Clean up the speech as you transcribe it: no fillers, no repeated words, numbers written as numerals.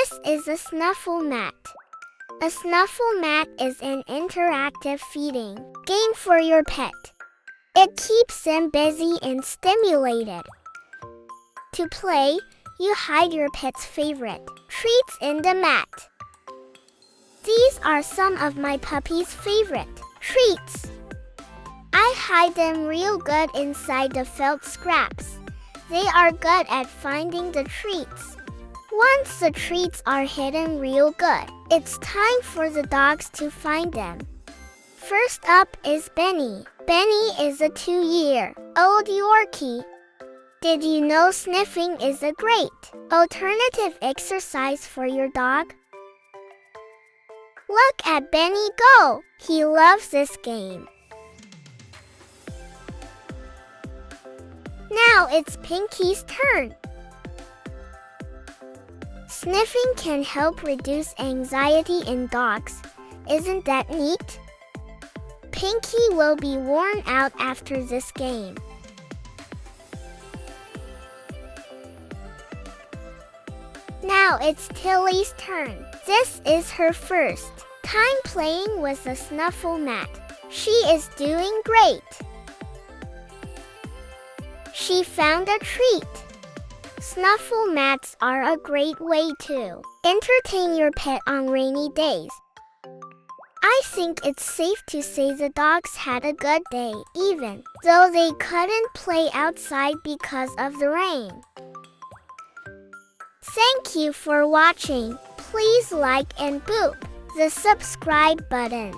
This is a snuffle mat. A snuffle mat is an interactive feeding game for your pet. It keeps them busy and stimulated. To play, you hide your pet's favorite treats in the mat. These are some of my puppy's favorite treats. I hide them real good inside the felt scraps. They are good at finding the treats. Once the treats are hidden real good, it's time for the dogs to find them. First up is Benny. Benny is a 2-year-old Yorkie. Did you know sniffing is a great alternative exercise for your dog? Look at Benny go! He loves this game. Now it's Pinky's turn. Sniffing can help reduce anxiety in dogs. Isn't that neat? Pinky will be worn out after this game. Now it's Tilly's turn. This is her first time playing with a snuffle mat. She is doing great. She found a treat. Snuffle mats are a great way to entertain your pet on rainy days. I think it's safe to say the dogs had a good day, even though they couldn't play outside because of the rain. Thank you for watching. Please like and boop the subscribe button.